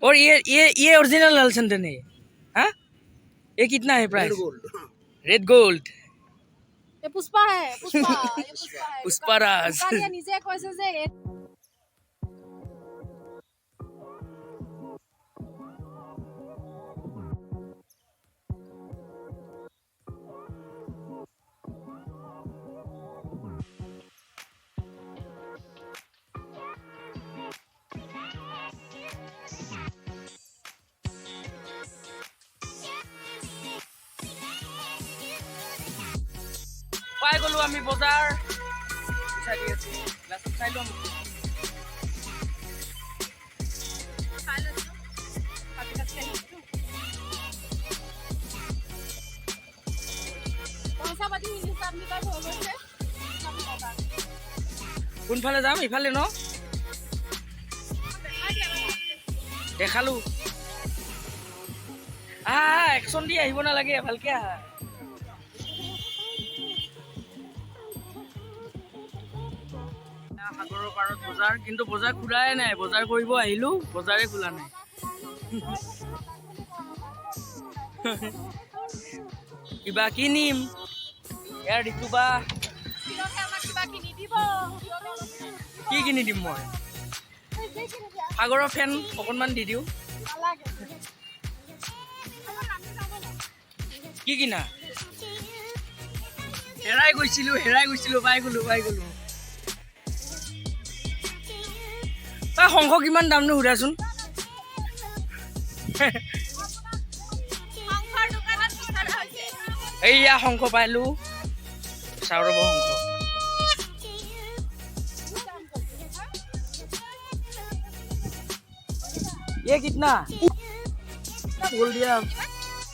और ये ओरिजिनल लाल चंदन है। हाँ, ये कितना है प्राइस? Red gold. ये पुष्पा है, पुष्पा, ये पुष्पा है। पुष्पा राज। दुकान ये नीचे कैसे से পাই গলো আমি বজাৰ বিচাৰি আছো লাষ্টত চাই লম কোনফালে যাম ইফালে ন দেখালো একশন দি আহিব নালাগে ভালকে আহা সাগৰৰ পাৰত বজাৰ কিন্তু বজাৰ খোলাই নাই বজাৰ কৰিব আহিলো বজাৰে খোলা নাই কিবা কিনিম ইয়াৰ দিতুবা কি কিনি দিম মই সাগৰৰ ফেন অকণমান দি দিওঁ কি কিনা হেৰাই গৈছিলো পাই গলো শংখ কিমান দামনো সুধাচোন এইয়া শংখ পাইলো চাও ৰ'ব শংখ ये कितना बोल दिया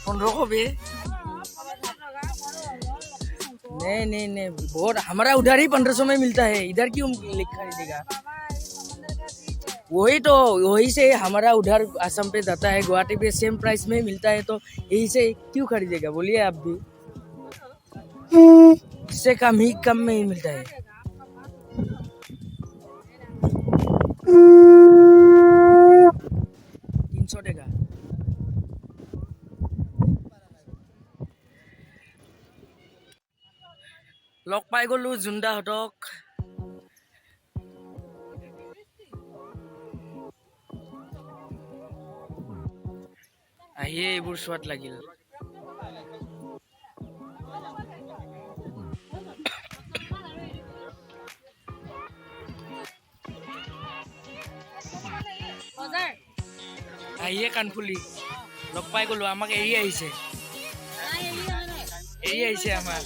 1500 पे नहीं बहुत हमारा उधर ही 1500 में मिलता है इधर क्यों लिखा देगा वही से हमारा उधर असम पे जाता है गुवाहाटी पे सेम प्राइस में मिलता है तो यही से क्यों खरीदेगा बोलिए आप भी इससे कम में ही मिलता है 300 টাকা লগ পাই গলো জুন্দাহঁতক আহিয়ে এইবোৰ চোৱাত লাগিল আহিয়ে কাণফুলি লগ পাই গলো আমাক এৰি আহিছে আমাক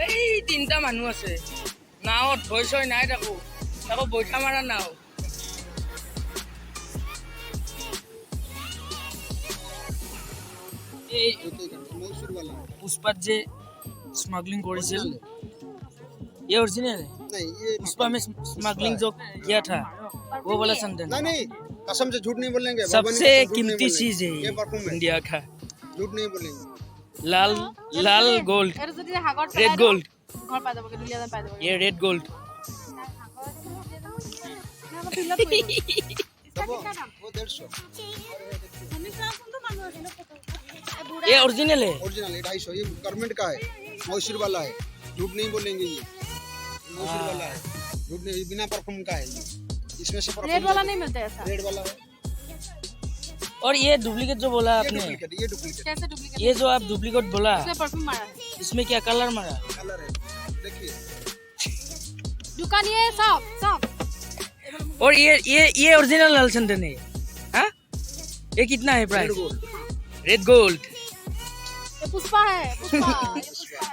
এই তিনটা মানুহ আছে নাৱত ভয় চয় নাই তাকো বৈঠা মাৰা নাও पुष्पा जे स्मगलिंग करिছিল ये ओरिजिनल है नहीं ये पुष्पा में स्मगलिंग जो किया था वो वाला चंदन नहीं कसम से झूठ नहीं बोलेंगे सबसे कीमती चीज है ये इंडिया का झूठ नहीं बोलेंगे लाल गोल्ड रेड गोल्ड घर पाइ दबके दुलिया पाइ दबके ये रेड गोल्ड वो 150 ये ओरिजिनल है 250 ये गवर्नमेंट का है मौसर वाला है झूठ नहीं बोलेंगे ये मौसर वाला है झूठ नहीं बिना परफ्यूम का है ये इसमें से रेड वाला नहीं मिलता ऐसा रेड वाला है और ये डुप्लीकेट जो बोला आपने ये डुप्लीकेट कैसे डुप्लीकेट ये जो आप डुप्लीकेट बोला इसमें परफ्यूम मारा है इसमें क्या कलर मारा कलर है देखिए दुकान ये सब और ये ओरिजिनल लाल चंदन है हाँ ये कितना है प्राइस रेड गोल्ड ये पुष्पा है पुष्पा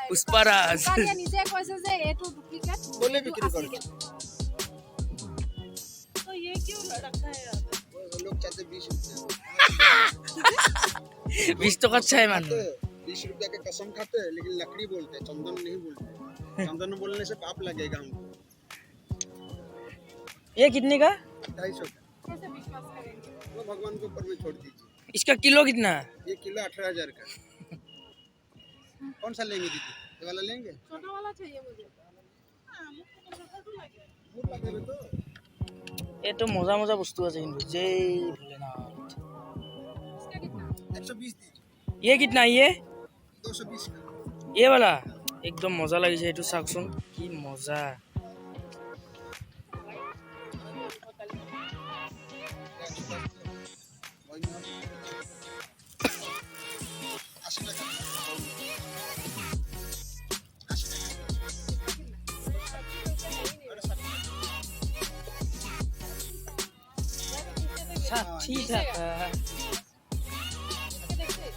पुष्पा राज दुकान ये नीचे कैसे से ये तो डुप्लीकेट बोले बिक्री कर तो ये क्यों रखा है यार वो लोग चाहते 20 रुपया 20 टका चाहे मान 20 रुपया के कसम खाते हैं लेकिन लकड़ी बोलते हैं चंदन नहीं बोलते चंदन बोलने से पाप लगेगा हमको ये कितने का 250 का कैसे विश्वास करेंगे? वो भगवान के ऊपर में छोड़ दीजिए। इसका किलो कितना है? ये किलो 18,000 का। कौन सा लेंगे दीदी? ये वाला लेंगे? छोटा वाला चाहिए मुझे। मूड लगे हुए तो এইটো মজা মজা বস্তু আছে কিন্তু জয় ভোলেনাথ। इसका कितना? 120 दीजिए। ये कितना ये 220 का। ये वाला একদম মজা লাগিছে এইটো চাওকচোন কি মজা। ষাঠি টাকা इसके देखते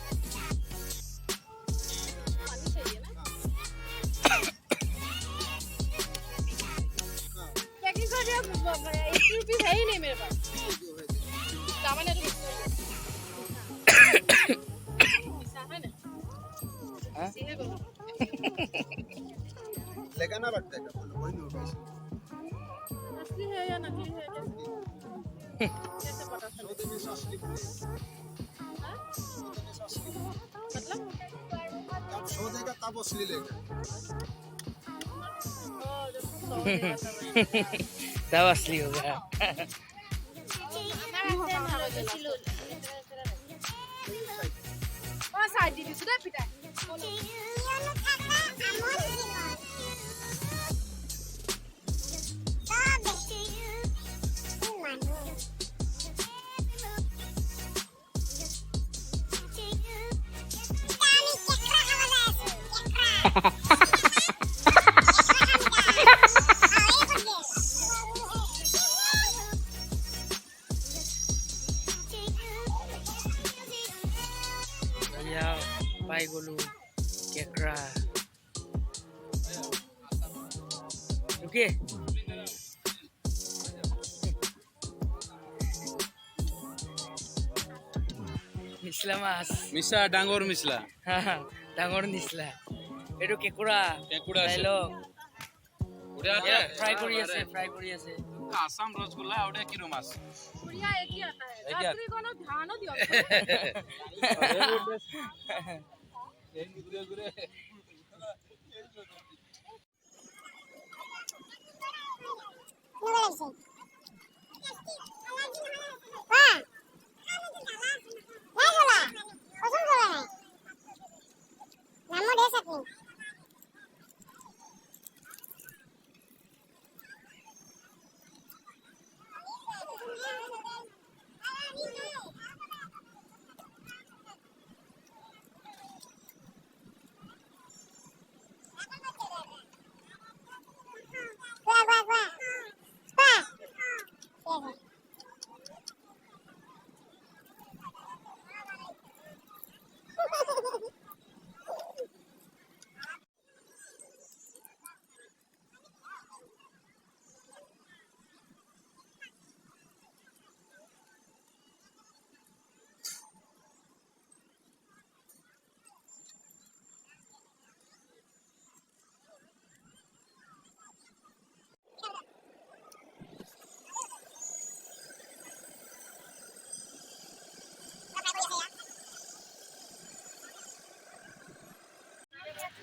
पानी चाहिए ना? पैकिंग कर दिया 80 रुपीस है ही नहीं मेरे पास। सामान है तो ऐसा है ना? हाँ? सीधे करो। लेगा ना रखते का बोलो वही नहीं होगा ऐसे। असली है या नकली है कैसे पता चले? सौदे में से असली बोले। हाँ? सौदे में से असली बोले। मतलब जब सौदेगा तब असली लेगा। जब सौ देगा तब सब असली हो गया। saat ini sudah pindah. পাই গলো কেকৰা ওকে মিছলা মাছ মিছা ডাঙৰ মিছলা ডাঙৰ নিছলা এইটো কেকুৰা কেকুৰা আছে। লওক উড়িয়া ফ্ৰাই কৰি আছে আসাম ৰসগোল্লা আৰু কিনো মাছ Kuliah एक ही आता है. एक ही रात्रि को ना ध्यान दियो.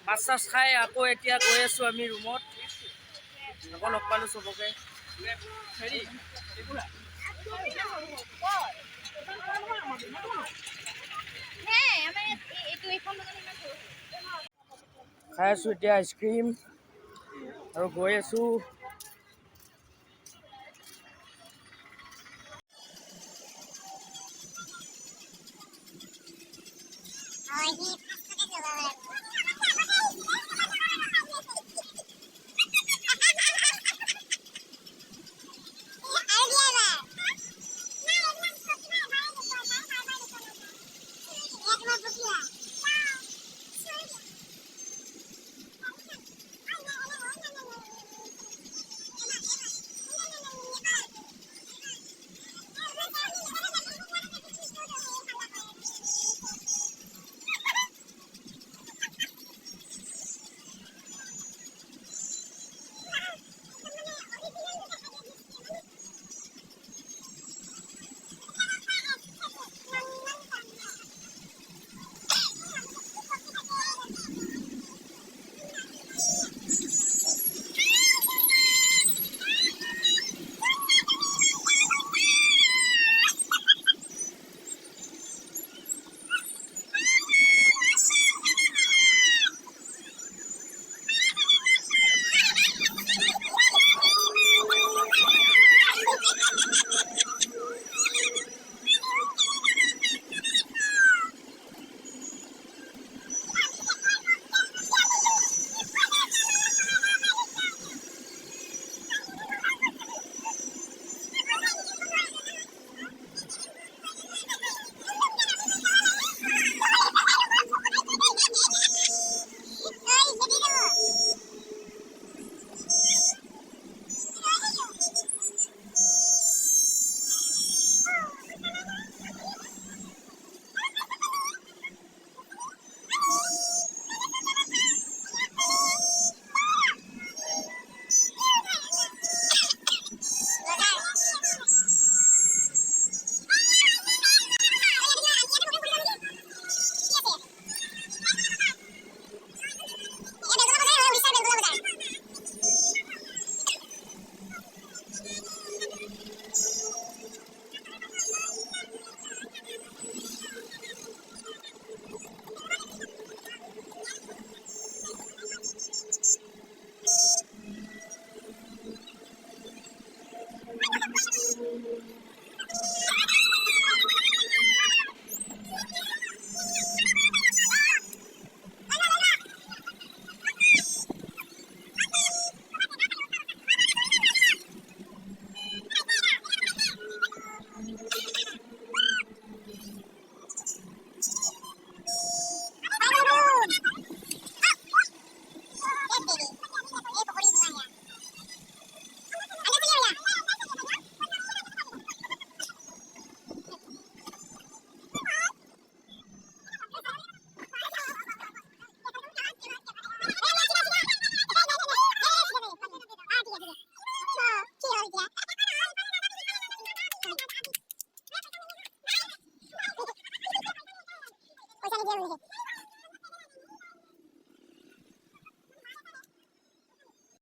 মাছ চাছ খাই আকৌ এতিয়া গৈ আছো আমি ৰুমত আকৌ লগ পালো চবকে খাই আছো এতিয়া আইচক্ৰীম আৰু গৈ আছো